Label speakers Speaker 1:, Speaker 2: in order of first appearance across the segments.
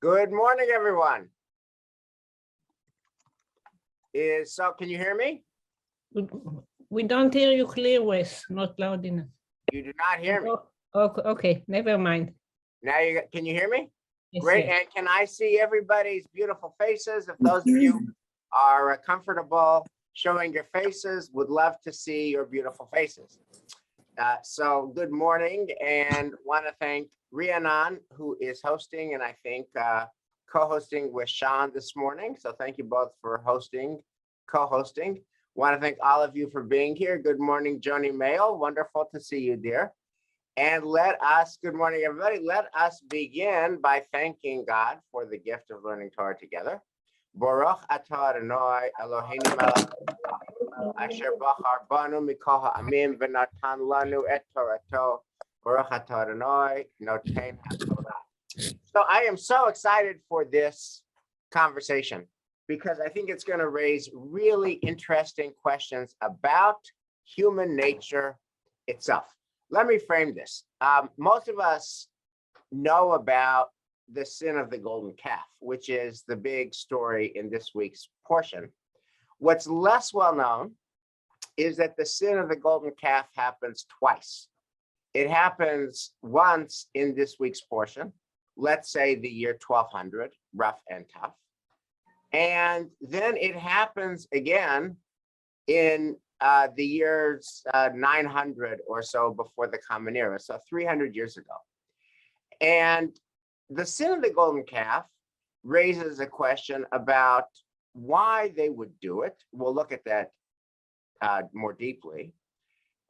Speaker 1: Good morning, everyone. Can you hear me?
Speaker 2: We don't hear you clear, Wes, not loud enough.
Speaker 1: You do not hear me.
Speaker 2: Okay, never mind.
Speaker 1: Now can you hear me?
Speaker 2: Yes,
Speaker 1: Great,
Speaker 2: yes.
Speaker 1: and can I see everybody's beautiful faces? If those of you are comfortable showing your faces, would love to see your beautiful faces. So good morning, and want to thank Rhiannon, who is hosting, and I think co-hosting with Sean this morning. So thank you both for co-hosting. Want to thank all of you for being here. Good morning, Joni Mayo. Wonderful to see you, dear. And good morning, everybody. Let us begin by thanking God for the gift of learning Torah together. Baruch atah Adonai Eloheinu melech asher bachar banu mikol ha'amim v'natan lanu et Torato. Baruch atah Adonai noten haTorah. So I am so excited for this conversation because I think it's going to raise really interesting questions about human nature itself. Let me frame this. Most of us know about the sin of the golden calf, which is the big story in this week's portion. What's less well known is that the sin of the golden calf happens twice. It happens once in this week's portion, let's say the year 1200, rough and tough. And then it happens again in the years 900 or so before the Common Era, so 300 years ago. And the sin of the golden calf raises a question about why they would do it. We'll look at that more deeply.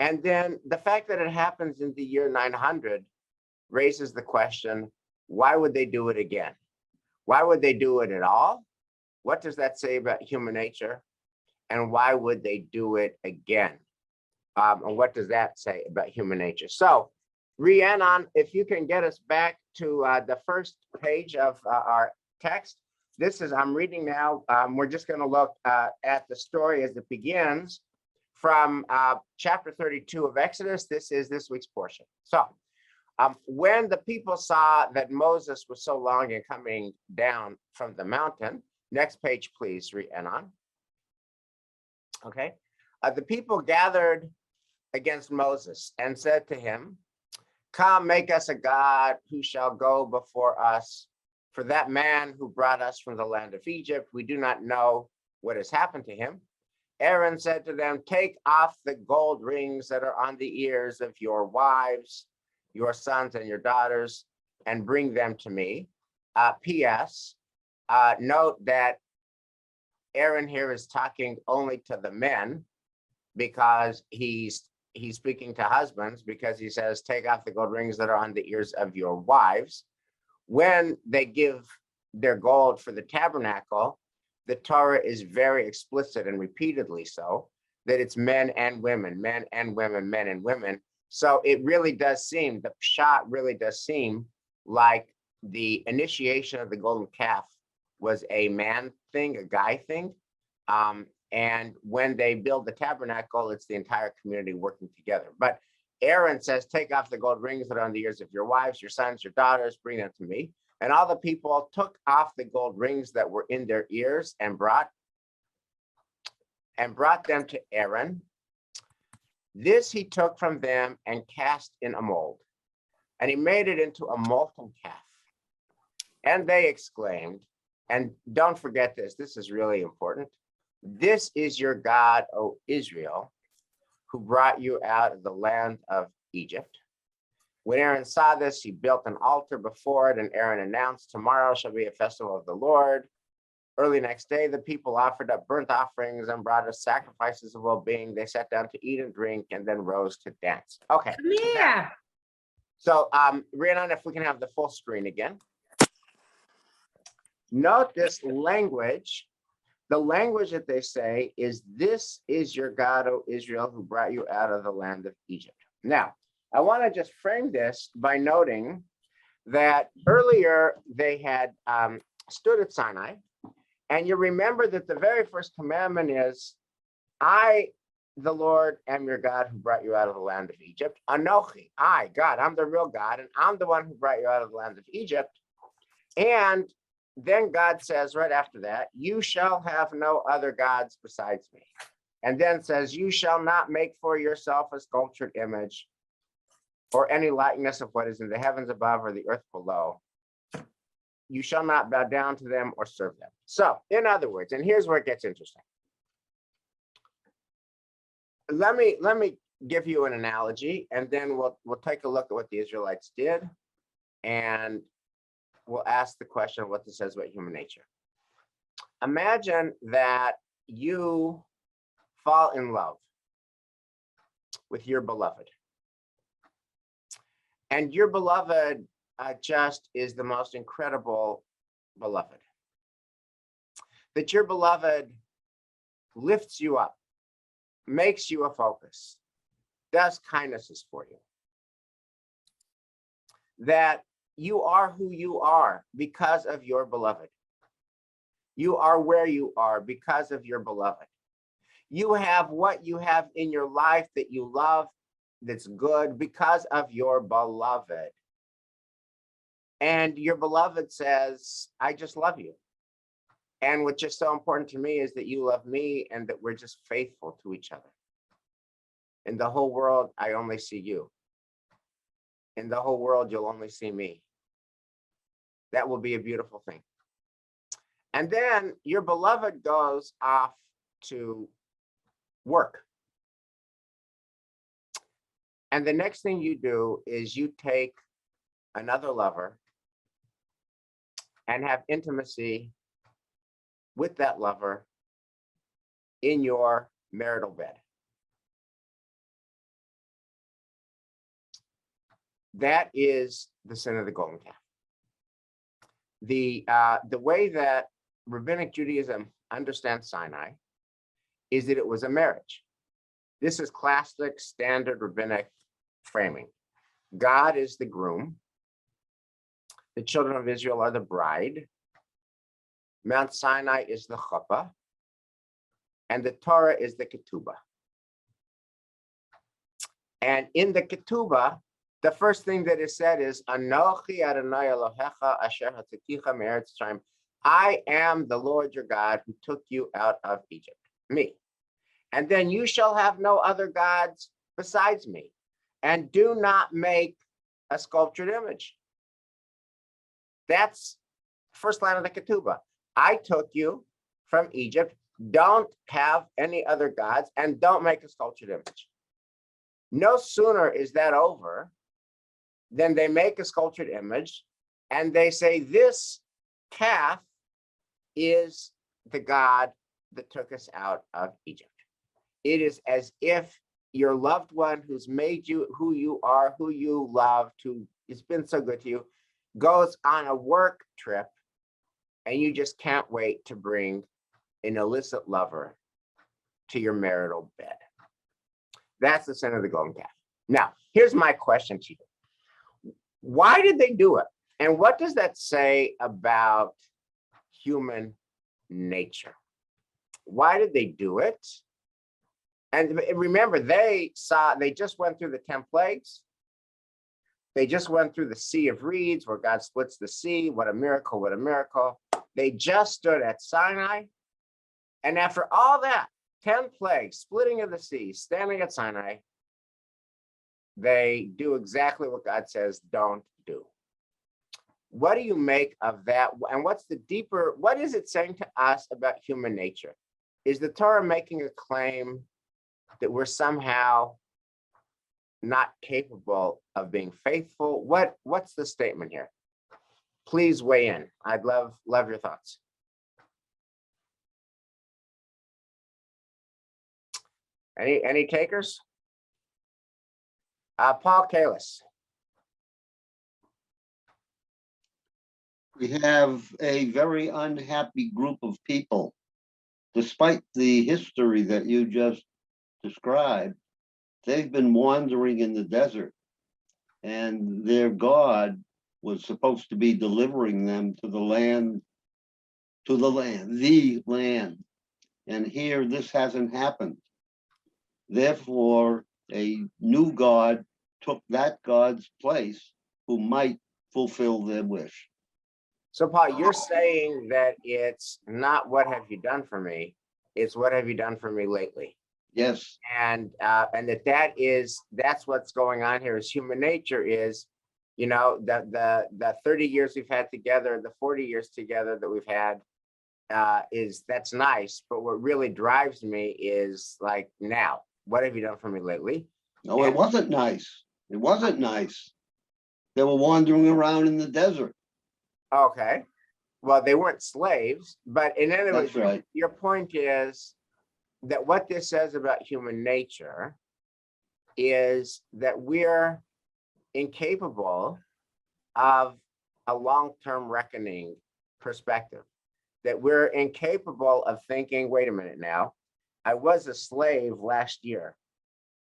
Speaker 1: And then the fact that it happens in the year 900 raises the question, why would they do it again? Why would they do it at all? What does that say about human nature? And why would they do it again? And what does that say about human nature? So, Rhiannon, if you can get us back to the first page of our text. I'm reading now. We're just going to look at the story as it begins from chapter 32 of Exodus. This is this week's portion. So, when the people saw that Moses was so long in coming down from the mountain, next page, please, Rhiannon. Okay, the people gathered against Moses and said to him, "Come, make us a god who shall go before us. For that man who brought us from the land of Egypt, we do not know what has happened to him." Aaron said to them, "Take off the gold rings that are on the ears of your wives, your sons and your daughters, and bring them to me." P.S. Note that Aaron here is talking only to the men because he's speaking to husbands, because he says, take off the gold rings that are on the ears of your wives. When they give their gold for the tabernacle, the Torah is very explicit, and repeatedly so, that it's men and women, men and women, men and women. So it really does seem, the pshat really does seem like the initiation of the golden calf was a man thing, a guy thing. And when they build the tabernacle, it's the entire community working together. But Aaron says, take off the gold rings that are on the ears of your wives, your sons, your daughters, bring them to me. And all the people took off the gold rings that were in their ears and brought them to Aaron. This he took from them and cast in a mold, and he made it into a molten calf. And they exclaimed, and don't forget this is really important. "This is your God, O Israel, who brought you out of the land of Egypt." When Aaron saw this, he built an altar before it, and Aaron announced, "Tomorrow shall be a festival of the Lord." Early next day, the people offered up burnt offerings and brought us sacrifices of well-being. They sat down to eat and drink and then rose to dance. Okay.
Speaker 2: Yeah.
Speaker 1: So, Rhiannon, if we can have the full screen again. Note this language. The language that they say is, "This is your God, O Israel, who brought you out of the land of Egypt." Now, I want to just frame this by noting that earlier they had stood at Sinai, and you remember that the very first commandment is, "I, the Lord, am your God who brought you out of the land of Egypt. Anochi, I, God, I'm the real God, and I'm the one who brought you out of the land of Egypt." And then God says right after that, you shall have no other gods besides me. And then says, you shall not make for yourself a sculptured image or any likeness of what is in the heavens above or the earth below. You shall not bow down to them or serve them. So, in other words, and here's where it gets interesting. Let me give you an analogy, and then we'll take a look at what the Israelites did, and we'll ask the question what this says about human nature. Imagine that you fall in love with your beloved, and your beloved just is the most incredible beloved. That your beloved lifts you up, makes you a focus, does kindnesses for you. That you are who you are because of your beloved. You are where you are because of your beloved. You have what you have in your life that you love, that's good because of your beloved. And your beloved says, I just love you. And what's just so important to me is that you love me and that we're just faithful to each other. In the whole world, I only see you. In the whole world, you'll only see me. That will be a beautiful thing. And then your beloved goes off to work. And the next thing you do is you take another lover and have intimacy with that lover in your marital bed. That is the sin of the golden calf. The way that rabbinic Judaism understands Sinai is that it was a marriage. This is classic standard rabbinic framing. God is the groom. The children of Israel are the bride. Mount Sinai is the chuppah. And the Torah is the ketubah. And in the ketubah, the first thing that is said is, Anochi Adonai Elohecha asher hatzaticha me'eretz Mitzrayim. I am the Lord your God who took you out of Egypt, me. And then you shall have no other gods besides me. And do not make a sculptured image. That's first line of the ketubah. I took you from Egypt. Don't have any other gods and don't make a sculptured image. No sooner is that over than they make a sculptured image and they say, this calf is the God that took us out of Egypt. It is as if your loved one who's made you who you are, who you love, it's been so good to you, goes on a work trip and you just can't wait to bring an illicit lover to your marital bed. That's the sin of the golden calf. Now, here's my question to you. Why did they do it? And what does that say about human nature? Why did they do it? And remember, they just went through the 10 plagues. They just went through the Sea of Reeds where God splits the sea. What a miracle, what a miracle. They just stood at Sinai. And after all that, 10 plagues, splitting of the sea, standing at Sinai, they do exactly what God says don't do. What do you make of that? And what is it saying to us about human nature? Is the Torah making a claim that we're somehow not capable of being faithful? What's the statement here? Please weigh in. I'd love your thoughts. Any takers? Paul Kalis.
Speaker 3: We have a very unhappy group of people, despite the history that you just described. They've been wandering in the desert, and their God was supposed to be delivering them to the land. And here, this hasn't happened. Therefore, a new God took that God's place who might fulfill their wish.
Speaker 1: So Paul, you're saying that it's not what have you done for me, it's what have you done for me lately.
Speaker 3: Yes,
Speaker 1: And that's what's going on here is human nature is, the 30 years we've had together, the 40 years together that we've had, that's nice. But what really drives me is like, now, what have you done for me lately?
Speaker 3: no, it wasn't nice. It wasn't nice. They were wandering around in the desert.
Speaker 1: Okay. Well, they weren't slaves, but in any way,
Speaker 3: That's right.
Speaker 1: your point is that what this says about human nature is that we're incapable of a long-term reckoning perspective, that we're incapable of thinking, wait a minute now, I was a slave last year,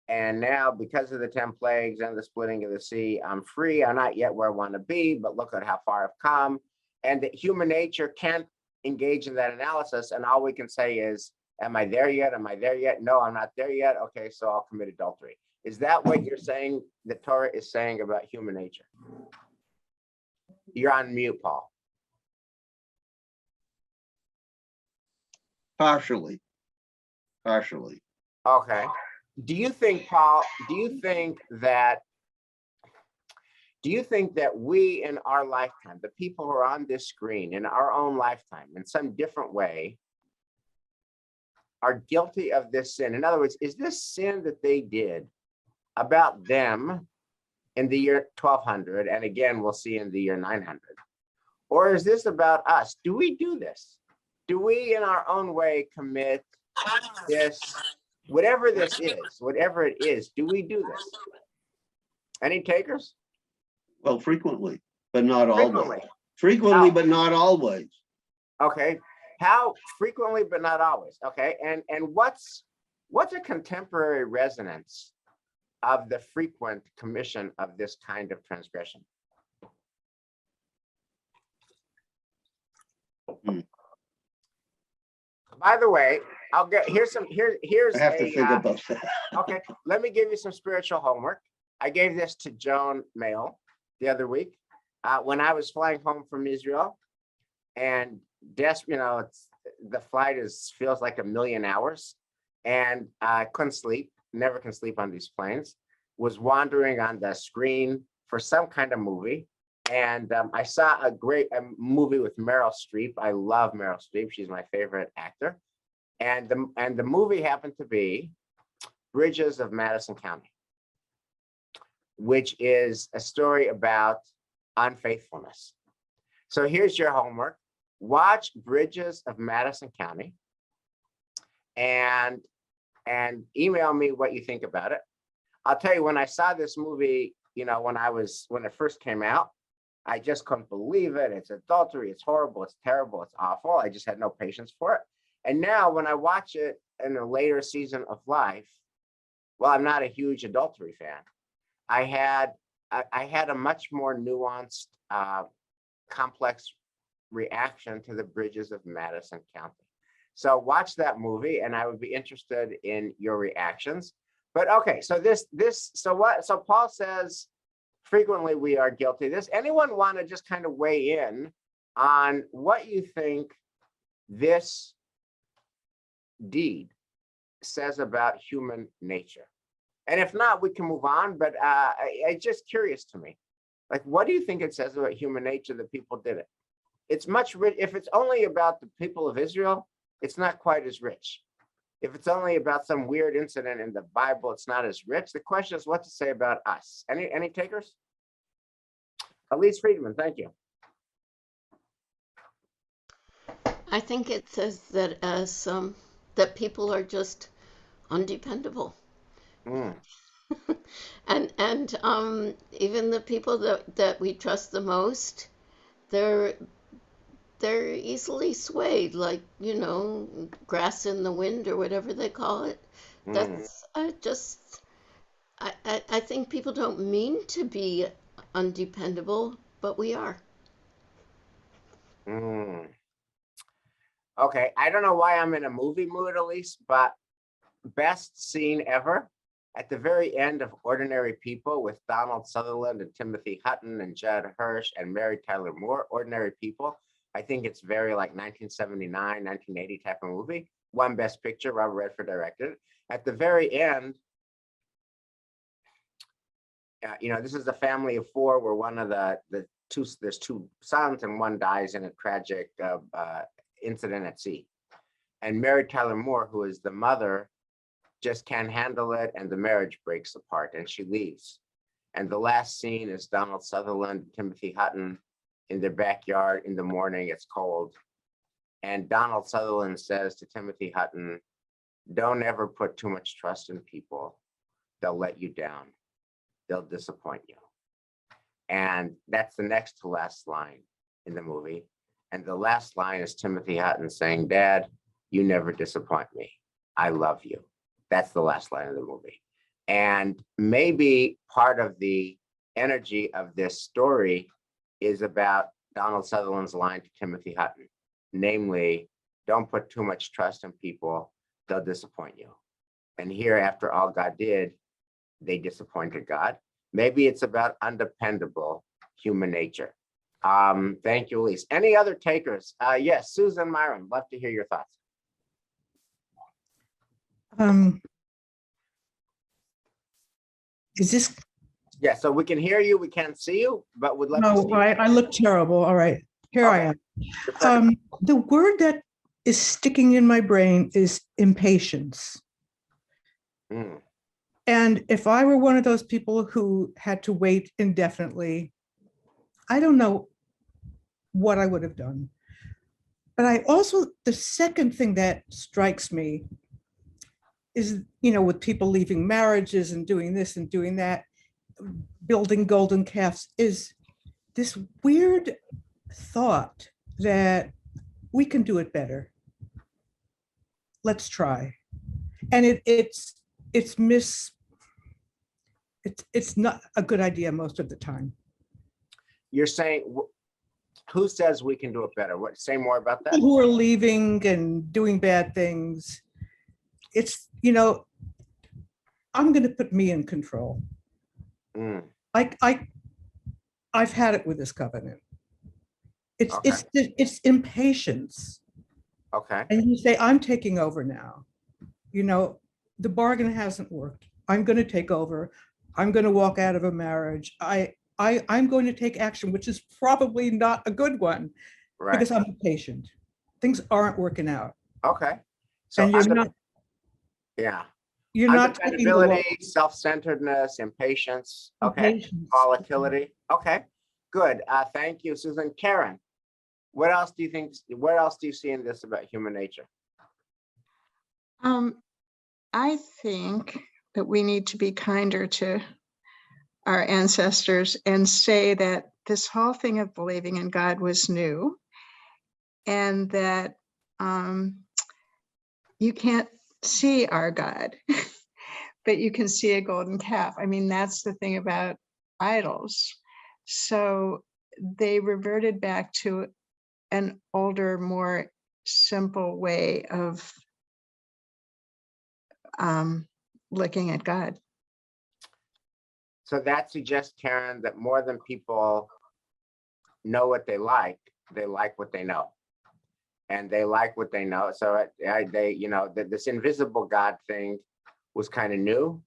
Speaker 1: and now because of the 10 plagues and the splitting of the sea, I'm free. I'm not yet where I want to be, but look at how far I've come. And that human nature can't engage in that analysis. And all we can say is, am I there yet? Am I there yet? No, I'm not there yet. Okay, so I'll commit adultery. Is that what you're saying the Torah is saying about human nature? You're on mute, Paul.
Speaker 3: Partially.
Speaker 1: Okay. Do you think, Paul, do you think that we in our lifetime, the people who are on this screen in our own lifetime, in some different way, are guilty of this sin? In other words, is this sin that they did about them in the year 1200, and again, we'll see in the year 900, or is this about us? Do we do this? Do we in our own way commit this, whatever it is, do we do this? Any takers?
Speaker 3: Well, frequently, but not
Speaker 1: Frequently.
Speaker 3: always. Frequently,
Speaker 1: How?
Speaker 3: but not always.
Speaker 1: Okay. How frequently, but not always? Okay. And what's a contemporary resonance of the frequent commission of this kind of transgression? By the way, here's
Speaker 3: I have to think about that.
Speaker 1: okay, let me give you some spiritual homework. I gave this to Joan Mail the other week when I was flying home from Israel, and the flight feels like a million hours, and I couldn't sleep, never can sleep on these planes, was wandering on the screen for some kind of movie. And I saw a movie with Meryl Streep. I love Meryl Streep. She's my favorite actor. And the movie happened to be Bridges of Madison County, which is a story about unfaithfulness. So here's your homework. Watch Bridges of Madison County and email me what you think about it. I'll tell you, when I saw this movie, when it first came out, I just couldn't believe it. It's adultery. It's horrible. It's terrible. It's awful. I just had no patience for it. And now when I watch it in a later season of life, well, I'm not a huge adultery fan. I had a much more nuanced, complex reaction to the Bridges of Madison County. So watch that movie, and I would be interested in your reactions. But okay, so so Paul says, frequently we are guilty of this. Anyone want to just kind of weigh in on what you think this deed says about human nature? And if not, we can move on, but it's just curious to me. Like, what do you think it says about human nature that people did it? It's much rich. If it's only about the people of Israel, it's not quite as rich. If it's only about some weird incident in the Bible, it's not as rich. The question is what to say about us. Any takers? Elise Friedman, thank you.
Speaker 4: I think it says that that people are just undependable.
Speaker 1: Mm.
Speaker 4: and even the people that we trust the most, they're easily swayed, like, grass in the wind or whatever they call it. That's I think people don't mean to be undependable, but we are.
Speaker 1: Mm. Okay, I don't know why I'm in a movie mood, Elise, but best scene ever At the very end of Ordinary People with Donald Sutherland and Timothy Hutton and Judd Hirsch and Mary Tyler Moore, Ordinary People, I think it's very like 1979, 1980 type of movie. Won Best Picture, Robert Redford directed it. At the very end, this is a family of four where one of there's two sons and one dies in a tragic incident at sea. And Mary Tyler Moore, who is the mother, just can't handle it, and the marriage breaks apart and she leaves. And the last scene is Donald Sutherland and Timothy Hutton in their backyard in the morning, it's cold. And Donald Sutherland says to Timothy Hutton, don't ever put too much trust in people. They'll let you down. They'll disappoint you. And that's the next to last line in the movie. And the last line is Timothy Hutton saying, Dad, you never disappoint me. I love you. That's the last line of the movie. And maybe part of the energy of this story is about Donald Sutherland's line to Timothy Hutton, namely, don't put too much trust in people, they'll disappoint you. And here, after all God did, they disappointed God. Maybe it's about undependable human nature. Thank you, Elise. Any other takers? Yes, Susan Myron, love to hear your thoughts.
Speaker 5: Is this?
Speaker 1: Yeah, so we can hear you, we can't see you, but would love to see
Speaker 5: No, I look terrible. All right, here I am. The word that is sticking in my brain is impatience.
Speaker 1: Mm.
Speaker 5: And if I were one of those people who had to wait indefinitely, I don't know what I would have done. But the second thing that strikes me is, with people leaving marriages and doing this and doing that, building golden calves, is this weird thought that we can do it better. Let's try. And it's not a good idea most of the time.
Speaker 1: You're saying, who says we can do it better? What? Say more about that.
Speaker 5: People who are leaving and doing bad things. It's, I'm going to put me in control.
Speaker 1: Mm.
Speaker 5: I've had it with this covenant. It's
Speaker 1: Okay.
Speaker 5: it's impatience.
Speaker 1: Okay.
Speaker 5: And you say, I'm taking over now. The bargain hasn't worked. I'm going to take over. I'm going to walk out of a marriage. I'm going to take action, which is probably not a good one,
Speaker 1: Right.
Speaker 5: because I'm impatient. Things aren't working out.
Speaker 1: Okay. So
Speaker 5: And you're not taking the walk.
Speaker 1: Undependability, self-centeredness, impatience. Okay.
Speaker 5: Impatience.
Speaker 1: Volatility. Okay. Good. Thank you, Susan. Karen, what else do you see in this about human nature?
Speaker 6: I think that we need to be kinder to our ancestors and say that this whole thing of believing in God was new, and that you can't see our God, but you can see a golden calf. I mean, that's the thing about idols. So they reverted back to an older, more simple way of looking at God.
Speaker 1: So that suggests, Karen, that more than people know what they like what they know. And they like what they know. So this invisible God thing was kind of new.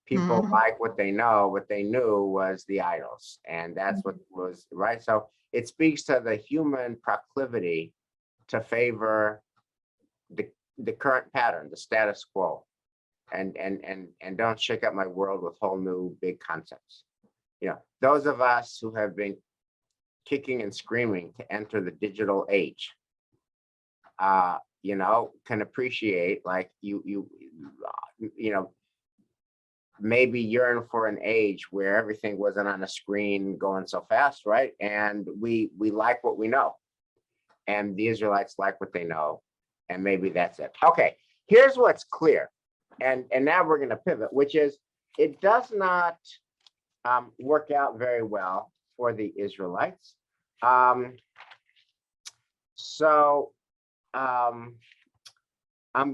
Speaker 1: People like what they know. What they knew was the idols. And that's what was, right? So it speaks to the human proclivity to favor the current pattern, the status quo. And don't shake up my world with whole new big concepts. Those of us who have been kicking and screaming to enter the digital age, can appreciate, like maybe yearn for an age where everything wasn't on a screen going so fast, right? And we like what we know, and the Israelites like what they know, and maybe that's it. Okay, here's what's clear. And now we're going to pivot, which is it does not work out very well for the Israelites. I'm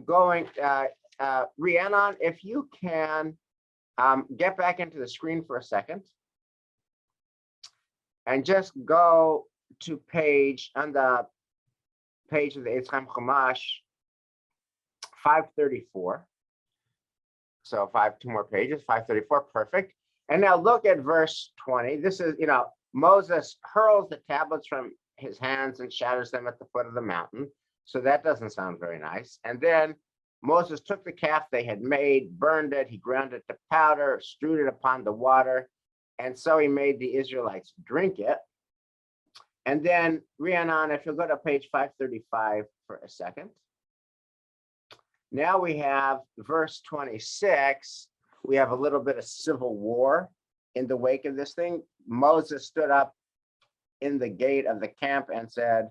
Speaker 1: going, Rhiannon, if you can Get back into the screen for a second and just go to on the page of the Eitz Chaim Chumash 534. So two more pages, 534, perfect. And now look at verse 20. This is, Moses hurls the tablets from his hands and shatters them at the foot of the mountain. So that doesn't sound very nice. And then Moses took the calf they had made, burned it, he ground it to powder, strewed it upon the water, and so he made the Israelites drink it. And then, Rhiannon, if you'll go to page 535 for a second. Now we have verse 26. We have a little bit of civil war in the wake of this thing. Moses stood up in the gate of the camp and said,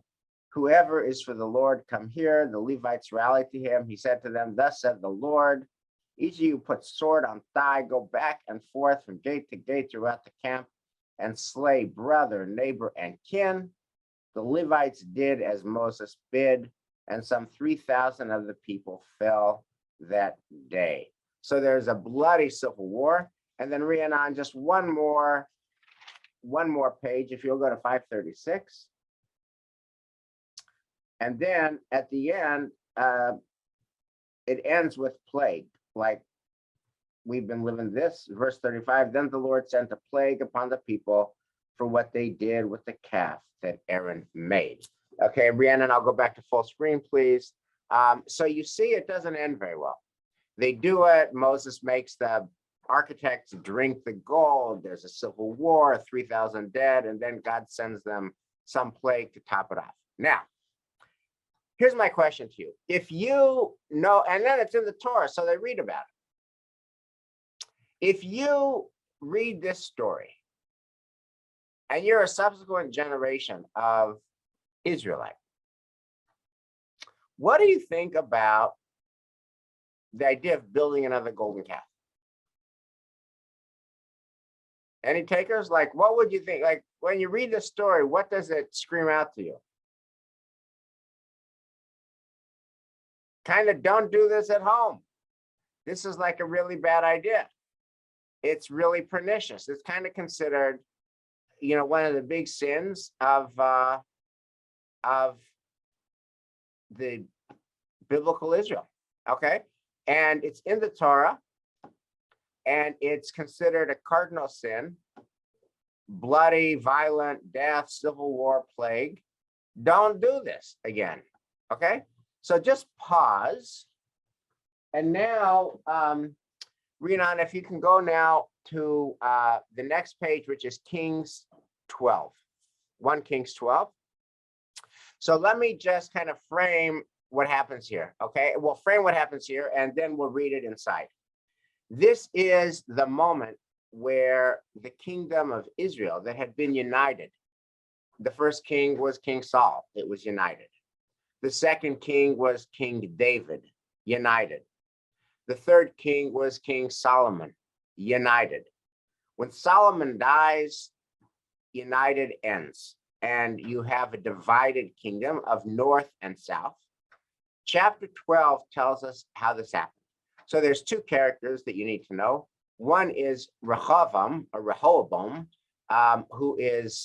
Speaker 1: "Whoever is for the Lord, come here." The Levites rallied to him. He said to them, "Thus said the Lord, each of you put sword on thigh, go back and forth from gate to gate throughout the camp and slay brother, neighbor, and kin." The Levites did as Moses bid, and some 3,000 of the people fell that day. So there's a bloody civil war. And then Rhiannon, just one more page, if you'll go to 536. And then at the end, it ends with plague, like we've been living this, verse 35. Then the Lord sent a plague upon the people for what they did with the calf that Aaron made. Okay, Rhiannon, I'll go back to full screen, please. So you see, it doesn't end very well. They do it. Moses makes the architects drink the gold. There's a civil war, 3,000 dead, and then God sends them some plague to top it off. Now, here's my question to you. If you know, and then it's in the Torah, so they read about it. If you read this story and you're a subsequent generation of Israelite, what do you think about the idea of building another golden calf? Any takers? Like, what would you think? Like, when you read the story, what does it scream out to you? Kind of don't do this at home. This is like a really bad idea. It's really pernicious. It's kind of considered, one of the big sins of the biblical Israel. Okay, and it's in the Torah, and it's considered a cardinal sin. Bloody, violent, death, civil war, plague. Don't do this again. Okay, so just pause. And now, Rhiannon, if you can go now to the next page, which is Kings 12, 1 Kings 12. So let me just kind of frame what happens here, okay? We'll frame what happens here, and then we'll read it inside. This is the moment where the kingdom of Israel that had been united. The first king was King Saul. It was united. The second king was King David, united. The third king was King Solomon, united. When Solomon dies, united ends, and you have a divided kingdom of north and south. Chapter 12 tells us how this happened. So there's two characters that you need to know. One is Rehoboam, who is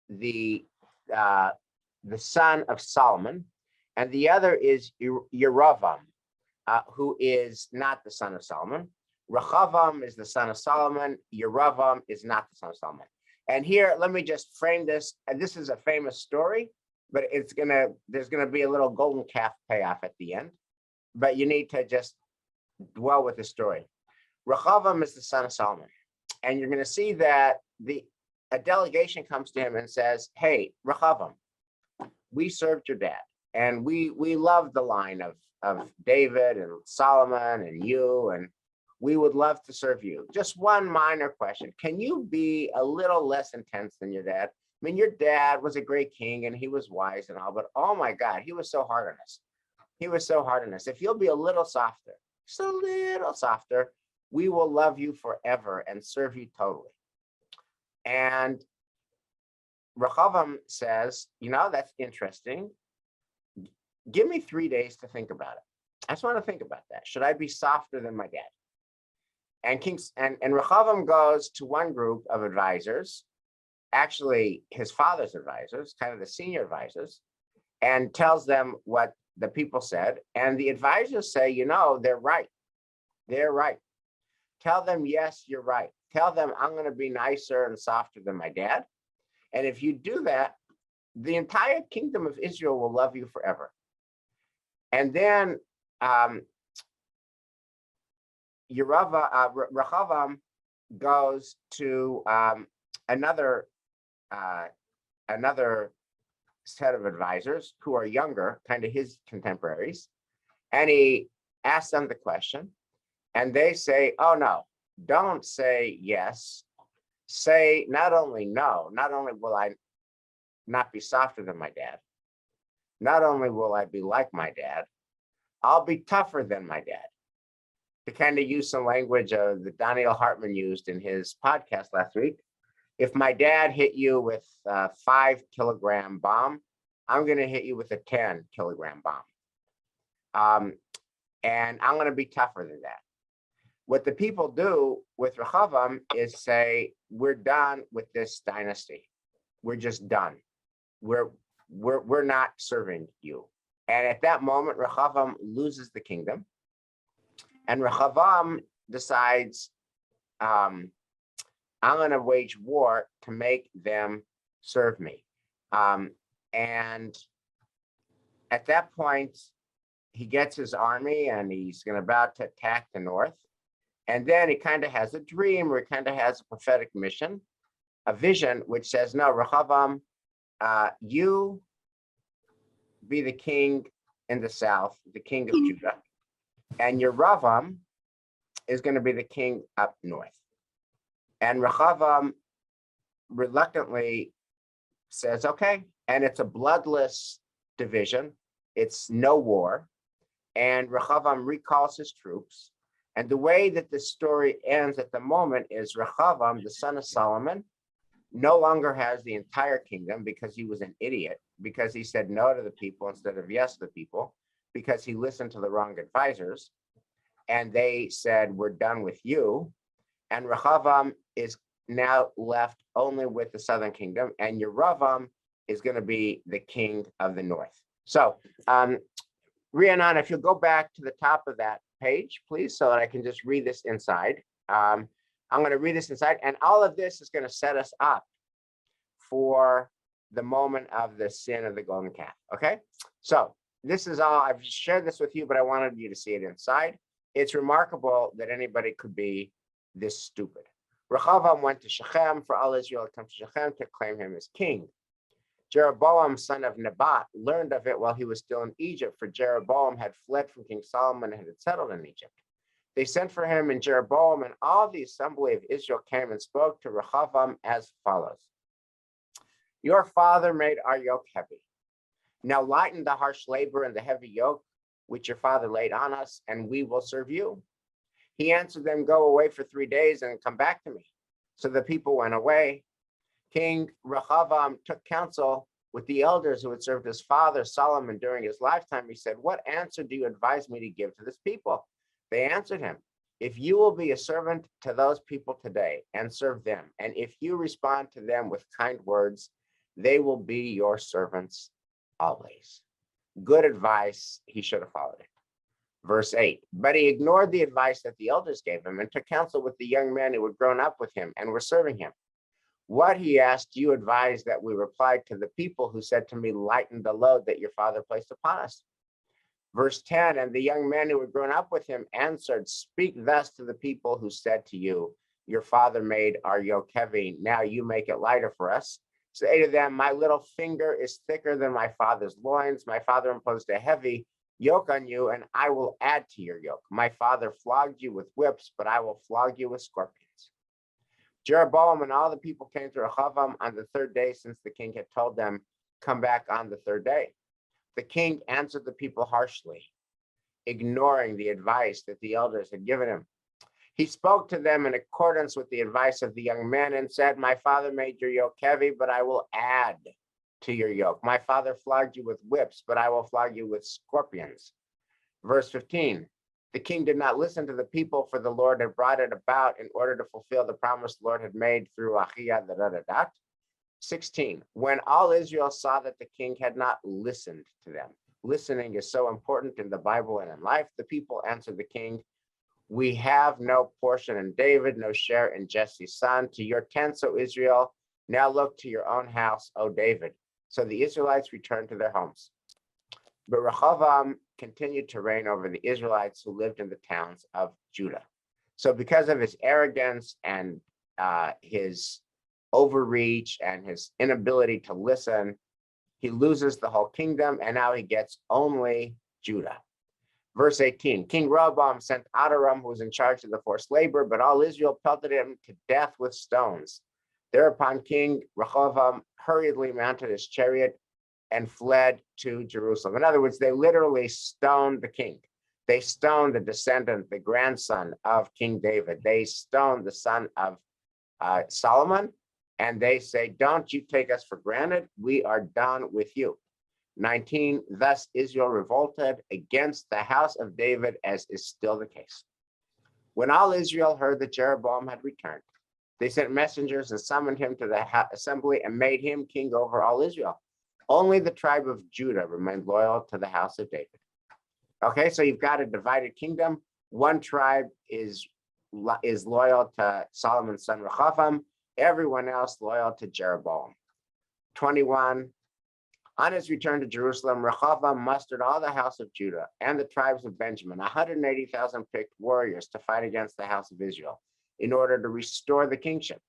Speaker 1: the son of Solomon, and the other is Yerovam, who is not the son of Solomon. Rehoboam is the son of Solomon. Yerovam is not the son of Solomon. And here, let me just frame this. And this is a famous story, but there's gonna be a little golden calf payoff at the end. But you need to just dwell with the story. Rehoboam is the son of Solomon, and you're gonna see that a delegation comes to him and says, "Hey, Rehoboam, we served your dad, and we love the line of David and Solomon and you, and we would love to serve you. Just one minor question. Can you be a little less intense than your dad? I mean, your dad was a great king and he was wise and all, but oh my God, he was so hard on us. He was so hard on us. If you'll be a little softer, just a little softer, we will love you forever and serve you totally." And Rehoboam says, that's interesting. Give me 3 days to think about it. I just want to think about that. Should I be softer than my dad? And Rehoboam goes to one group of advisors, actually his father's advisors, kind of the senior advisors, and tells them what the people said. And the advisors say, you know, they're right. They're right. Tell them, yes, you're right. Tell them I'm going to be nicer and softer than my dad. And if you do that, the entire kingdom of Israel will love you forever. And then Rehoboam goes to another set of advisors who are younger, kind of his contemporaries, and he asks them the question, and they say, oh no, don't say yes, say not only no, not only will I not be softer than my dad, not only will I be like my dad, I'll be tougher than my dad. To kind of use some language that Daniel Hartman used in his podcast last week, if my dad hit you with a 5-kilogram bomb, I'm going to hit you with a 10-kilogram bomb. And I'm going to be tougher than that. What the people do with Rehoboam is say, we're done with this dynasty. We're just done. We're not serving you. And at that moment, Rehoboam loses the kingdom. And Rehoboam decides, I'm going to wage war to make them serve me. And at that point, he gets his army and he's about to attack the north. And then he kind of has a dream, or he kind of has a prophetic mission, a vision, which says, no, Rehoboam, you be the king in the south, the king of Judah. And your Rehoboam is going to be the king up north. And Rehoboam reluctantly says, okay. And it's a bloodless division. It's no war. And Rehoboam recalls his troops. And the way that the story ends at the moment is Rehoboam, the son of Solomon, no longer has the entire kingdom because he was an idiot, because he said no to the people instead of yes to the people, because he listened to the wrong advisors. And they said, we're done with you. And Rehoboam is now left only with the southern kingdom. And Yerovam is going to be the king of the north. So, Rhiannon, if you'll go back to the top of that page, please, so that I can just read this inside. I'm going to read this inside, and all of this is going to set us up for the moment of the sin of the golden calf. Okay, so this is all. I've shared this with you, but I wanted you to see it inside. It's remarkable that anybody could be this stupid. Rehoboam went to Shechem, for all Israel had come to Shechem to claim him as king. Jeroboam, son of Nebat, learned of it while he was still in Egypt, for Jeroboam had fled from King Solomon and had settled in Egypt. They sent for him, and Jeroboam and all the assembly of Israel came and spoke to Rehoboam as follows. Your father made our yoke heavy. Now lighten the harsh labor and the heavy yoke which your father laid on us, and we will serve you. He answered them, go away for 3 days and come back to me. So the people went away. King Rehoboam took counsel with the elders who had served his father Solomon during his lifetime. He said, what answer do you advise me to give to this people? They answered him, if you will be a servant to those people today and serve them, and if you respond to them with kind words, they will be your servants always. Good advice, he should have followed it. Verse 8, but he ignored the advice that the elders gave him and took counsel with the young men who had grown up with him and were serving him. What, he asked, you advised that we replied to the people who said to me, lighten the load that your father placed upon us. Verse 10, and the young men who had grown up with him answered, speak thus to the people who said to you, your father made our yoke heavy, now you make it lighter for us. Say to them, my little finger is thicker than my father's loins. My father imposed a heavy yoke on you, and I will add to your yoke. My father flogged you with whips, but I will flog you with scorpions. Jeroboam and all the people came to Rehoboam on the 3rd day, since the king had told them, come back on the 3rd day. The king answered the people harshly, ignoring the advice that the elders had given him. He spoke to them in accordance with the advice of the young men and said, my father made your yoke heavy, but I will add to your yoke. My father flogged you with whips, but I will flog you with scorpions. Verse 15, The king did not listen to the people, for the Lord had brought it about in order to fulfill the promise the Lord had made through Ahijah the Radadat. 16, when all Israel saw that the king had not listened to them. Listening is so important in the Bible and in life. The people answered the king, we have no portion in David, no share in Jesse's son. To your tents, O Israel, now look to your own house, O David. So the Israelites returned to their homes. But Rehoboam continued to reign over the Israelites who lived in the towns of Judah. So because of his arrogance and his overreach and his inability to listen, he loses the whole kingdom, and now he gets only Judah. Verse 18, King Rehoboam sent Adoram, who was in charge of the forced labor, but all Israel pelted him to death with stones. Thereupon King Rehoboam hurriedly mounted his chariot and fled to Jerusalem. In other words, they literally stoned the king. They stoned the descendant, the grandson of King David. They stoned the son of Solomon, and they say, don't you take us for granted. We are done with you. 19, thus Israel revolted against the house of David, as is still the case. When all Israel heard that Jeroboam had returned, they sent messengers and summoned him to the assembly and made him king over all Israel. Only the tribe of Judah remained loyal to the house of David. Okay, so you've got a divided kingdom. One tribe is loyal to Solomon's son Rehoboam, everyone else loyal to Jeroboam. 21, on his return to Jerusalem, Rehoboam mustered all the house of Judah and the tribes of Benjamin, 180,000 picked warriors to fight against the house of Israel in order to restore the kingship.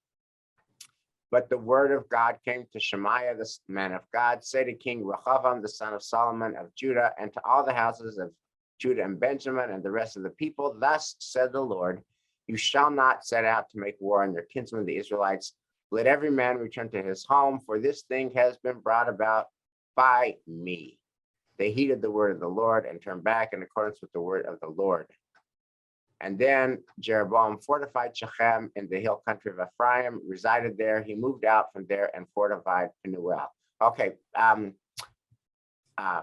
Speaker 1: But the word of God came to Shemaiah, the man of God, say to King Rehoboam, the son of Solomon of Judah, and to all the houses of Judah and Benjamin and the rest of the people, thus said the Lord, you shall not set out to make war on your kinsmen, the Israelites. Let every man return to his home, for this thing has been brought about by me. They heeded the word of the Lord and turned back in accordance with the word of the Lord. And then Jeroboam fortified Shechem in the hill country of Ephraim, resided there. He moved out from there and fortified Penuel. Okay,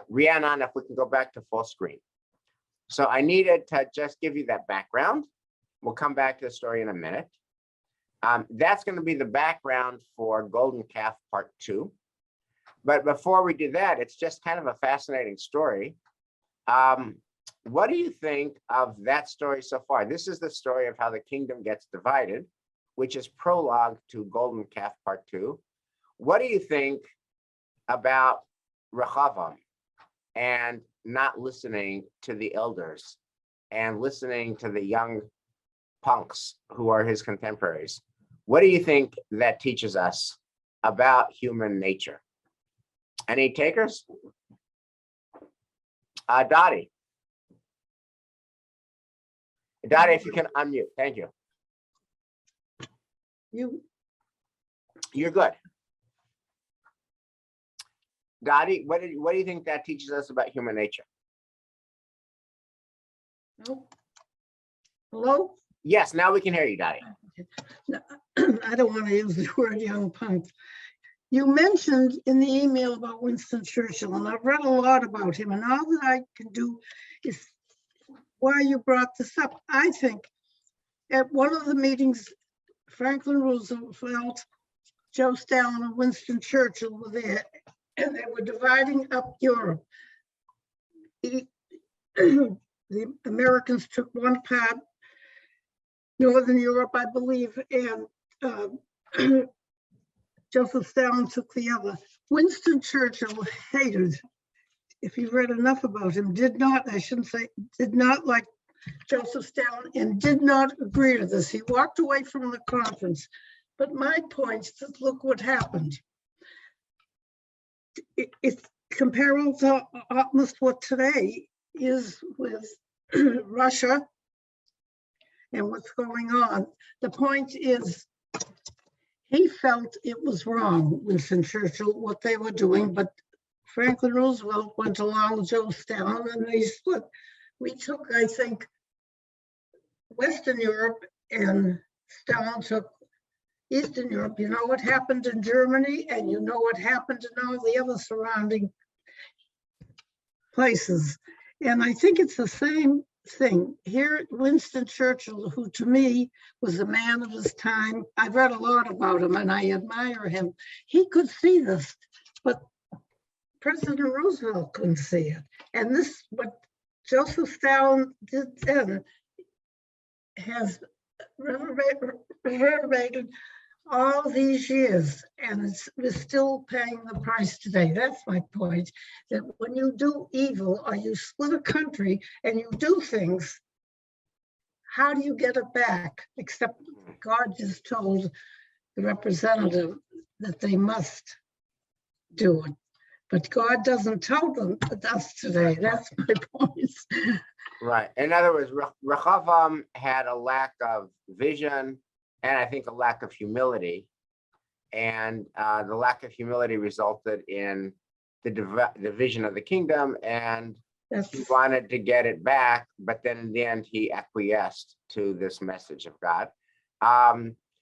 Speaker 1: Rhiannon, if we can go back to full screen. So I needed to just give you that background. We'll come back to the story in a minute. That's going to be the background for Golden Calf Part 2. But before we do that, it's just kind of a fascinating story. What do you think of that story so far? This is the story of how the kingdom gets divided, which is prologue to Golden Calf Part 2. What do you think about Rehoboam and not listening to the elders and listening to the young punks who are his contemporaries? What do you think that teaches us about human nature? Any takers? Dottie. Dottie, if you can unmute, thank you. You're good. Dottie, what do you think that teaches us about human nature?
Speaker 7: Hello?
Speaker 1: Yes, now we can hear you, Dottie.
Speaker 7: No, I don't want to use the word young punk. You mentioned in the email about Winston Churchill, and I've read a lot about him, and all that I can do is why you brought this up. I think at one of the meetings, Franklin Roosevelt, Joe Stalin, and Winston Churchill were there, and they were dividing up Europe. The Americans took one part, Northern Europe, I believe, and Joseph Stalin took the other. Winston Churchill hated, if you've read enough about him, did not like Joseph Stalin and did not agree to this. He walked away from the conference. But my point is that look what happened. It's comparable to almost what today is with Russia and what's going on. The point is, he felt it was wrong, Winston Churchill, what they were doing, but Franklin Roosevelt went along with Joe Stalin and they split. We took, I think, Western Europe and Stalin took Eastern Europe. You know what happened in Germany and you know what happened in all the other surrounding places. And I think it's the same thing. Here, Winston Churchill, who to me was a man of his time, I've read a lot about him and I admire him. He could see this, but President Roosevelt couldn't see it. And this, what Joseph Stalin did then, has reverberated all these years, and we're still paying the price today. That's my point, that when you do evil or you split a country and you do things, how do you get it back? Except God just told the representative that they must do it. But God doesn't tell them us today. That's my point.
Speaker 1: Right. In other words, Rehoboam had a lack of vision and I think a lack of humility. And the lack of humility resulted in the division of the kingdom, and he wanted to get it back, but then in the end he acquiesced to this message of God.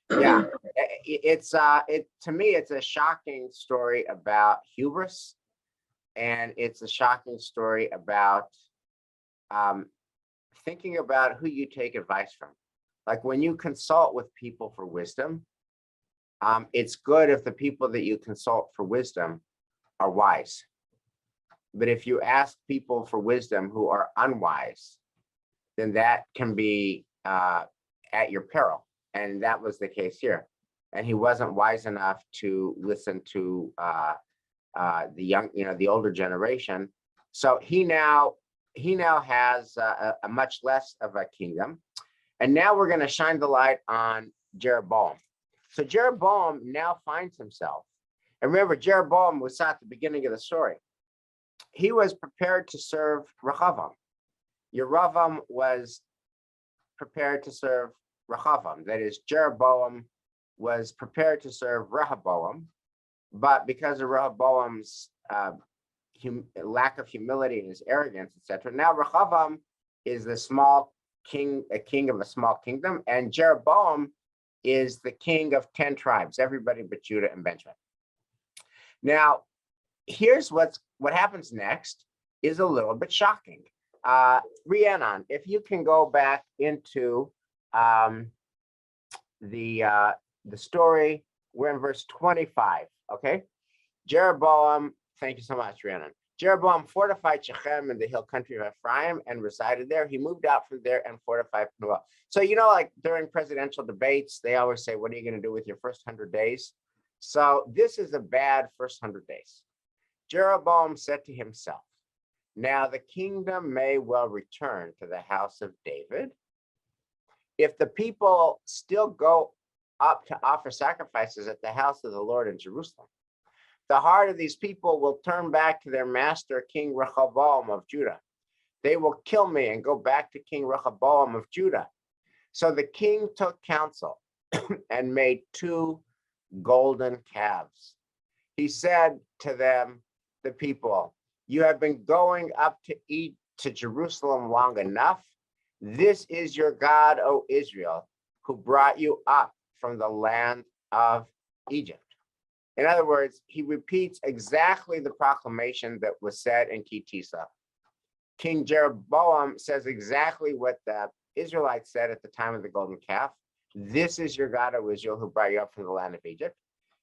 Speaker 1: Yeah, to me it's a shocking story about hubris, and it's a shocking story about thinking about who you take advice from. Like when you consult with people for wisdom, it's good if the people that you consult for wisdom are wise. But if you ask people for wisdom who are unwise, then that can be at your peril. And that was the case here. And he wasn't wise enough to listen to the young, the older generation. So he now has a much less of a kingdom. And now we're going to shine the light on Jeroboam. So Jeroboam now finds himself. And remember, Jeroboam was at the beginning of the story. He was prepared to serve Rehoboam. Yerovam was prepared to serve Rehoboam. That is, Jeroboam was prepared to serve Rehoboam. But because of Rehoboam's lack of humility and his arrogance, etc., now Rehoboam is the small king, a king of a small kingdom, and Jeroboam is the king of 10 tribes, everybody but Judah and Benjamin. Now, here's what happens next is a little bit shocking. Rhiannon, if you can go back into the story, we're in verse 25, okay? Jeroboam, thank you so much, Rhiannon. Jeroboam fortified Shechem in the hill country of Ephraim and resided there. He moved out from there and fortified Penuel. So, like during presidential debates, they always say, what are you going to do with your first 100 days? So this is a bad first 100 days. Jeroboam said to himself, now the kingdom may well return to the house of David. If the people still go up to offer sacrifices at the house of the Lord in Jerusalem, the heart of these people will turn back to their master, King Rehoboam of Judah. They will kill me and go back to King Rehoboam of Judah. So the king took counsel and made 2 golden calves. He said to them, the people, you have been going up to Jerusalem long enough. This is your God, O Israel, who brought you up from the land of Egypt. In other words, he repeats exactly the proclamation that was said in Kitisa. King Jeroboam says exactly what the Israelites said at the time of the golden calf. This is your God, O Israel, who brought you up from the land of Egypt.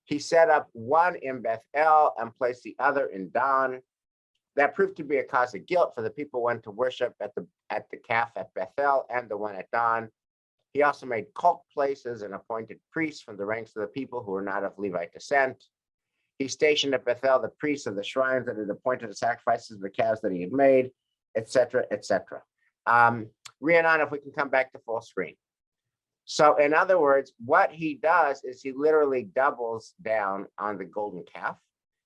Speaker 1: He set up one in Bethel and placed the other in Dan. That proved to be a cause of guilt, for the people went to worship at the calf at Bethel and the one at Dan. He also made cult places and appointed priests from the ranks of the people who were not of Levite descent. He stationed at Bethel the priests of the shrines that had appointed the sacrifices of the calves that he had made, etc., etc. Rhiannon, if we can come back to full screen. So in other words, what he does is he literally doubles down on the golden calf.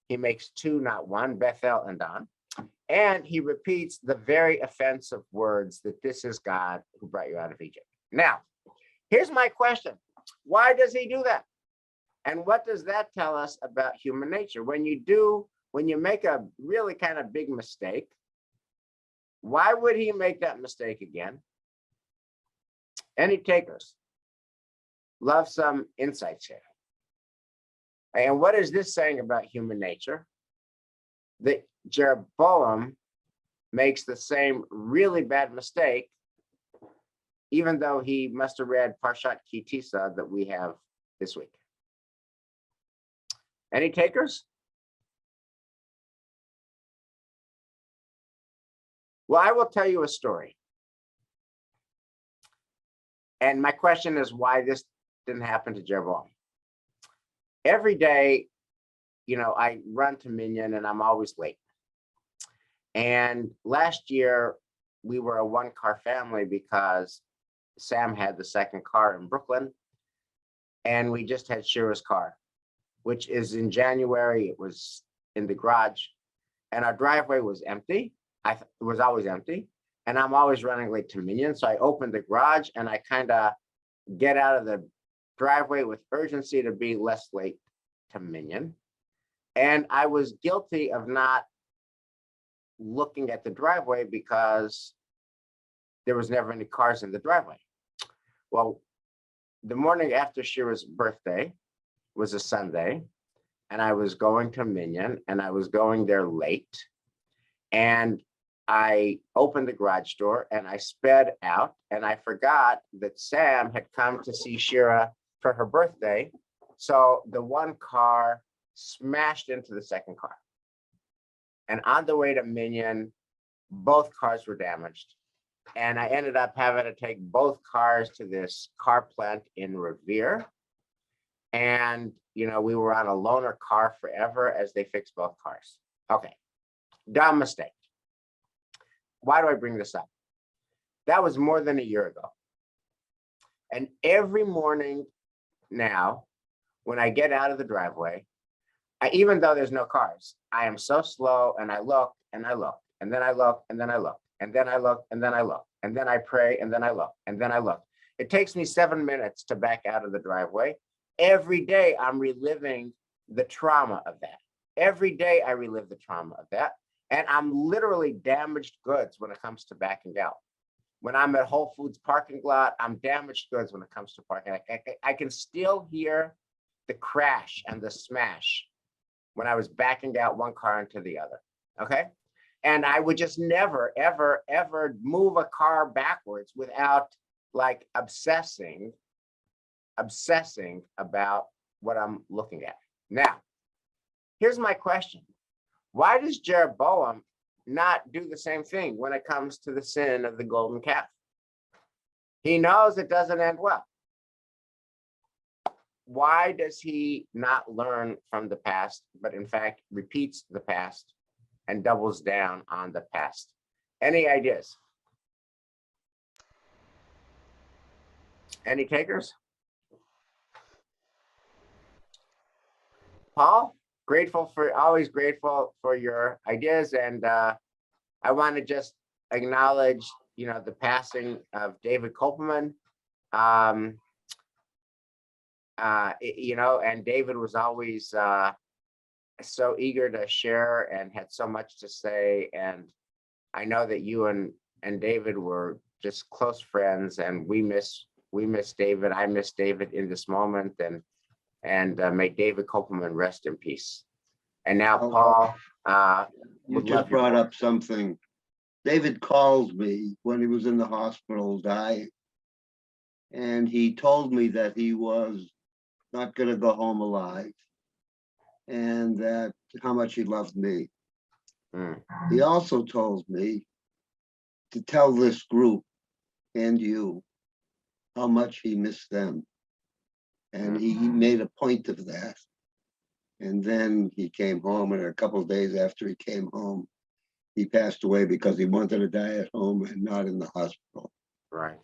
Speaker 1: He makes 2, not 1, Bethel and Dan. And he repeats the very offensive words that this is God who brought you out of Egypt. Now, here's my question. Why does he do that? And what does that tell us about human nature? When you make a really kind of big mistake, why would he make that mistake again? Any takers? Love some insights here. And what is this saying about human nature? That Jeroboam makes the same really bad mistake even though he must have read Parshat Ki Tisa that we have this week. Any takers? Well, I will tell you a story. And my question is why this didn't happen to Jeroboam. Every day, you know, I run to Minyan and I'm always late. And last year, we were a one-car family because Sam had the second car in Brooklyn. And we just had Shira's car, which is in January. It was in the garage. And our driveway was empty. It was always empty. And I'm always running late to Minyan. So I opened the garage and I kind of get out of the driveway with urgency to be less late to Minyan. And I was guilty of not looking at the driveway because there was never any cars in the driveway. Well, the morning after Shira's birthday was a Sunday, and I was going to Minyan, and I was going there late. And I opened the garage door and I sped out, and I forgot that Sam had come to see Shira for her birthday. So the one car smashed into the second car. And on the way to Minyan, both cars were damaged. And I ended up having to take both cars to this car plant in Revere. And, you know, we were on a loaner car forever as they fixed both cars. Okay, dumb mistake. Why do I bring this up? That was more than a year ago. And every morning now, when I get out of the driveway, even though there's no cars, I am so slow and I look and I look and then I look and then I look and then I look and then I look and then I pray and then I look and then I look. It takes me 7 minutes to back out of the driveway. Every day I'm reliving the trauma of that. Every day I relive the trauma of that. And I'm literally damaged goods when it comes to backing out. When I'm at Whole Foods parking lot, I'm damaged goods when it comes to parking. I can still hear the crash and the smash when I was backing out one car into the other, okay? And I would just never, ever, ever move a car backwards without like obsessing about what I'm looking at. Now, here's my question. Why does Jeroboam not do the same thing when it comes to the sin of the golden calf? He knows it doesn't end well. Why does he not learn from the past, but in fact repeats the past and doubles down on the past? Any ideas? Any takers? Paul, always grateful for your ideas. And I want to just acknowledge, you know, the passing of David Kopelman. You know, and David was always so eager to share and had so much to say. And I know that you and David were just close friends, and we miss David. I miss David in this moment, and may David Kopelman rest in peace. And now, Paul,
Speaker 3: you just brought up something. David calls me when he was in the hospital dying, and he told me that he was not going to go home alive, and that how much he loved me. He also told me to tell this group and you how much he missed them. And he made a point of that. And then he came home, and a couple of days after he came home, he passed away because he wanted to die at home and not in the hospital.
Speaker 1: Right.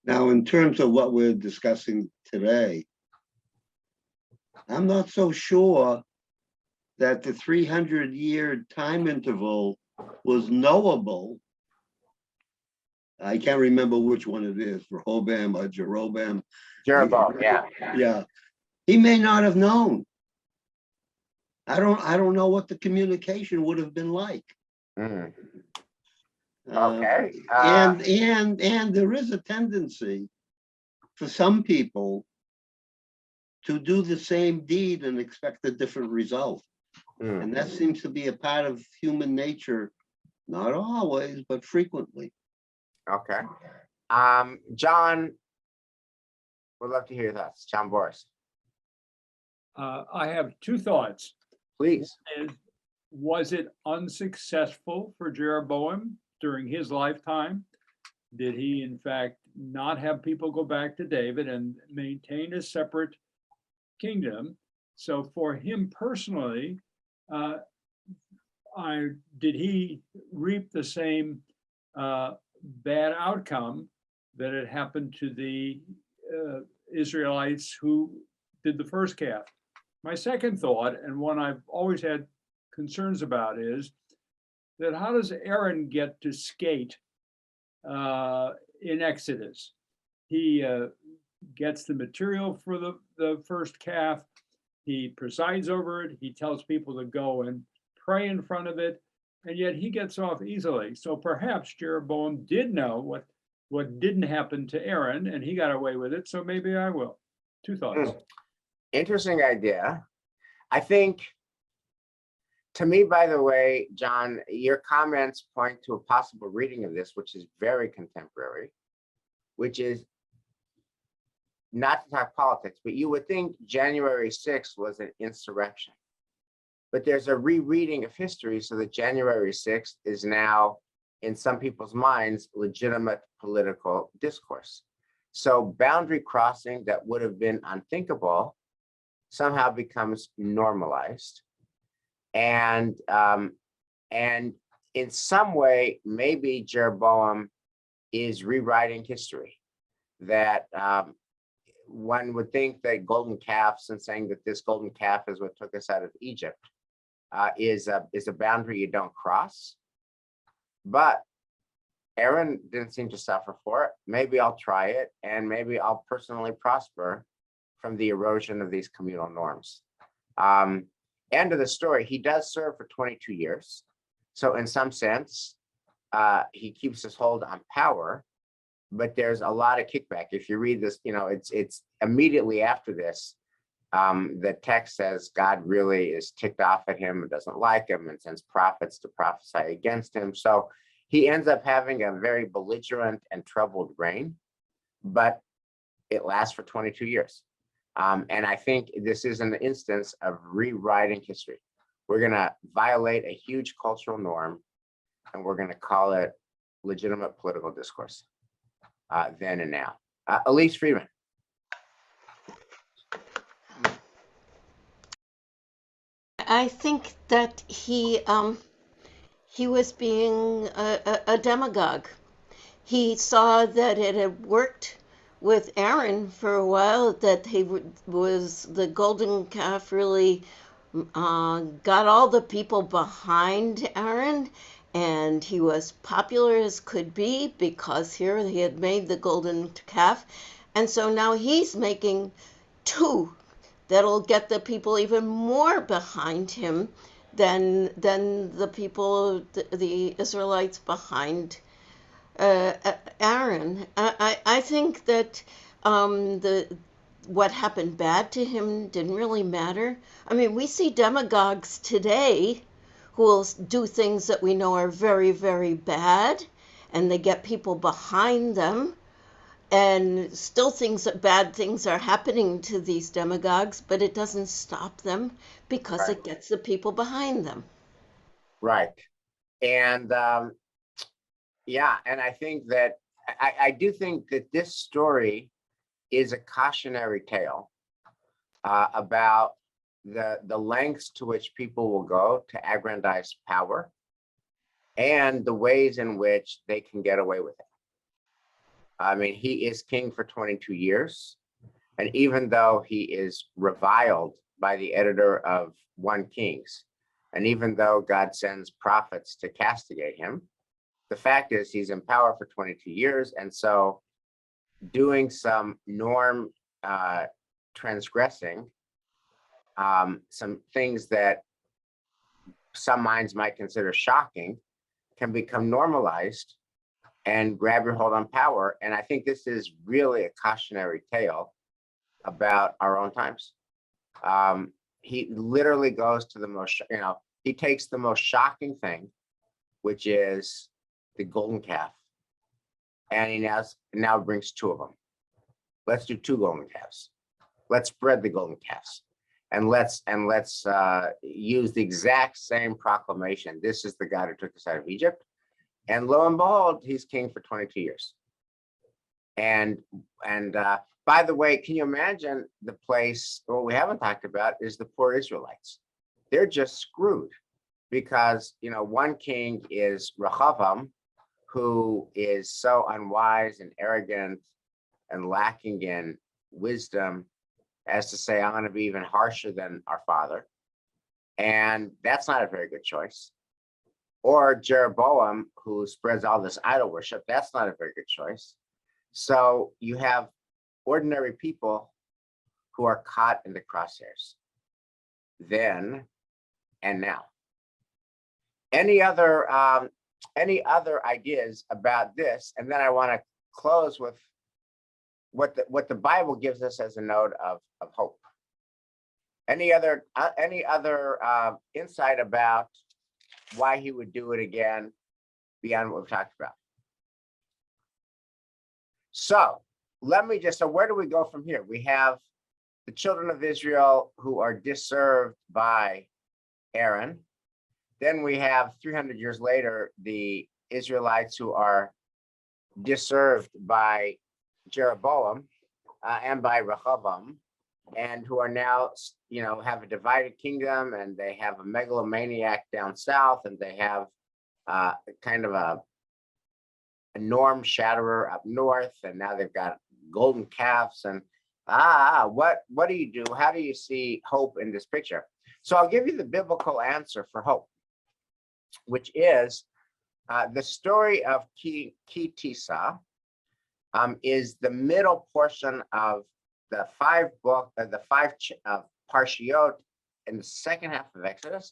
Speaker 3: Now, in terms of what we're discussing today, I'm not so sure that the 300-year time interval was knowable. I can't remember which one it is, Rehoboam or Jeroboam.
Speaker 1: Jeroboam, yeah.
Speaker 3: Yeah. He may not have known. I don't know what the communication would have been like.
Speaker 1: Okay.
Speaker 3: And there is a tendency for some people to do the same deed and expect a different result. And that seems to be a part of human nature, not always, but frequently.
Speaker 1: Okay. John, would love to hear your thoughts. John Boris,
Speaker 8: I have two thoughts.
Speaker 1: please.
Speaker 8: Is, was it unsuccessful for Jeroboam during his lifetime? Did he, in fact, not have people go back to David and maintain a separate kingdom? So for him personally, did he reap the same bad outcome that had happened to the Israelites who did the first calf? My second thought, and one I've always had concerns about, is that how does Aaron get to skate in Exodus? He gets the material for the first calf, he presides over it, he tells people to go and pray in front of it, and yet he gets off easily. So perhaps Jeroboam did know what didn't happen to Aaron, and he got away with it, so maybe I will. Two thoughts.
Speaker 1: Interesting idea. I think, to me, by the way, John, your comments point to a possible reading of this, which is very contemporary, which is not to talk politics, but you would think January 6th was an insurrection. But there's a rereading of history so that January 6th is now, in some people's minds, legitimate political discourse. So boundary crossing that would have been unthinkable somehow becomes normalized. And in some way, maybe Jeroboam is rewriting history. That one would think that golden calves and saying that this golden calf is what took us out of Egypt is a boundary you don't cross. But Aaron didn't seem to suffer for it. Maybe I'll try it, and maybe I'll personally prosper from the erosion of these communal norms. End of the story, he does serve for 22 years. So in some sense, he keeps his hold on power, but there's a lot of kickback. If you read this, it's immediately after this, the text says God really is ticked off at him and doesn't like him and sends prophets to prophesy against him. So he ends up having a very belligerent and troubled reign, but it lasts for 22 years. And I think this is an instance of rewriting history. We're going to violate a huge cultural norm, and we're going to call it legitimate political discourse then and now. Elise Friedman.
Speaker 4: I think that he was being a demagogue. He saw that it had worked with Aaron for a while, that he was the golden calf really got all the people behind Aaron, and he was popular as could be because here he had made the golden calf. And so now he's making two that'll get the people even more behind him than the people, the Israelites behind Aaron. I think that what happened bad to him didn't really matter. I mean, we see demagogues today who will do things that we know are very, very bad, and they get people behind them, and still bad things are happening to these demagogues, but it doesn't stop them because
Speaker 1: Right.
Speaker 4: it gets the people behind them.
Speaker 1: Right. And yeah, and I think that I do think that this story is a cautionary tale about the lengths to which people will go to aggrandize power and the ways in which they can get away with it. I mean, he is king for 22 years. And even though he is reviled by the editor of 1 Kings, and even though God sends prophets to castigate him, the fact is he's in power for 22 years. And so doing some norm transgressing, some things that some minds might consider shocking, can become normalized and grab your hold on power. And I think this is really a cautionary tale about our own times. He literally goes to the most, he takes the most shocking thing, which is the golden calf, And he now brings two of them. Let's do two golden calves. Let's spread the golden calves. And let's use the exact same proclamation. This is the God who took us out of Egypt. And lo and behold, he's king for 22 years. And by the way, can you imagine the place, what we haven't talked about is the poor Israelites. They're just screwed because, one king is Rehoboam, who is so unwise and arrogant and lacking in wisdom as to say, I'm going to be even harsher than our father. And that's not a very good choice. Or Jeroboam, who spreads all this idol worship. That's not a very good choice. So you have ordinary people who are caught in the crosshairs then and now. Any other ideas about this? And then I want to close with what the Bible gives us as a note of hope. Any other insight about why he would do it again beyond what we've talked about? So where do we go from here? We have the children of Israel who are disserved by Aaron. Then we have 300 years later, the Israelites who are disserved by Jeroboam and by Rehoboam, and who are now, have a divided kingdom, and they have a megalomaniac down south, and they have kind of a norm shatterer up north, and now they've got golden calves. And what do you do? How do you see hope in this picture? So I'll give you the biblical answer for hope, which is the story of Ki Tisa is the middle portion of the five parshiot in the second half of Exodus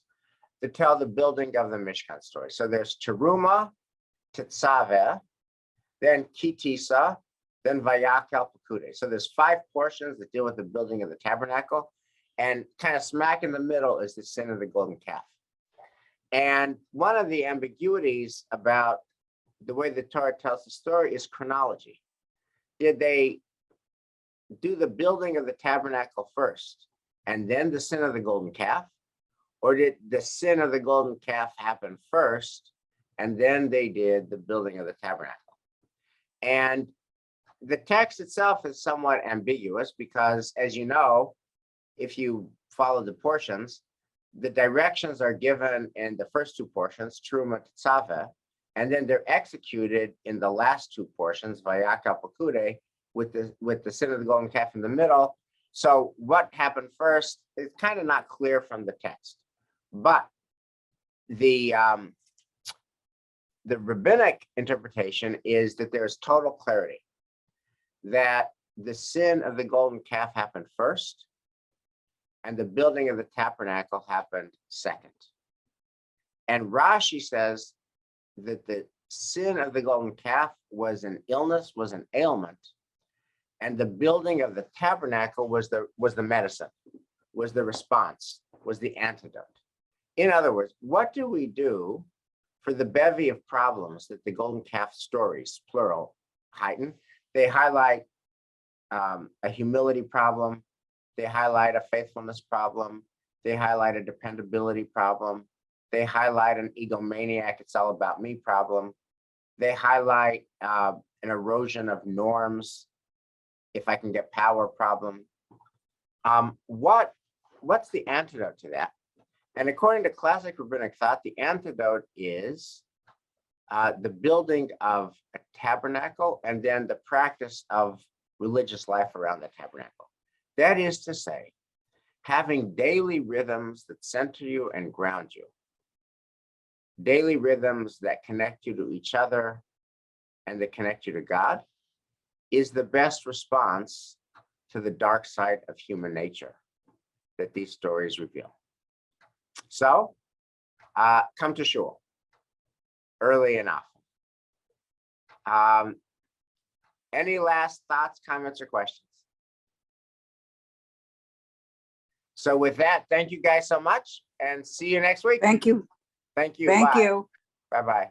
Speaker 1: to tell the building of the Mishkan story. So there's Teruma, Tetzaveh, then Ki Tisa, then Vayakel Pekude. So there's 5 portions that deal with the building of the tabernacle, and kind of smack in the middle is the sin of the golden calf. And one of the ambiguities about the way the Torah tells the story is chronology. Did they do the building of the tabernacle first and then the sin of the golden calf? Or did the sin of the golden calf happen first and then they did the building of the tabernacle? And the text itself is somewhat ambiguous because, as you know, if you follow the portions, the directions are given in the first 2 portions, Teruma, Tetzaveh, and then they're executed in the last 2 portions, Vayakel Pekude, with the sin of the golden calf in the middle. So what happened first is kind of not clear from the text. But the rabbinic interpretation is that there's total clarity that the sin of the golden calf happened first and the building of the tabernacle happened second. And Rashi says that the sin of the golden calf was an illness, was an ailment, and the building of the tabernacle was the medicine, was the response, was the antidote. In other words, what do we do for the bevy of problems that the golden calf stories, plural, heighten? They highlight a humility problem. They highlight a faithfulness problem. They highlight a dependability problem. They highlight an egomaniac, it's all about me problem. They highlight an erosion of norms, if I can get power problem. What's the antidote to that? And according to classic rabbinic thought, the antidote is the building of a tabernacle and then the practice of religious life around the tabernacle. That is to say, having daily rhythms that center you and ground you, daily rhythms that connect you to each other and that connect you to God, is the best response to the dark side of human nature that these stories reveal. So come to shul early and often. Any last thoughts, comments, or questions? So with that, thank you guys so much and see you next week.
Speaker 9: Thank you.
Speaker 1: Thank you.
Speaker 9: Thank
Speaker 1: Bye.
Speaker 9: you.
Speaker 1: Bye-bye.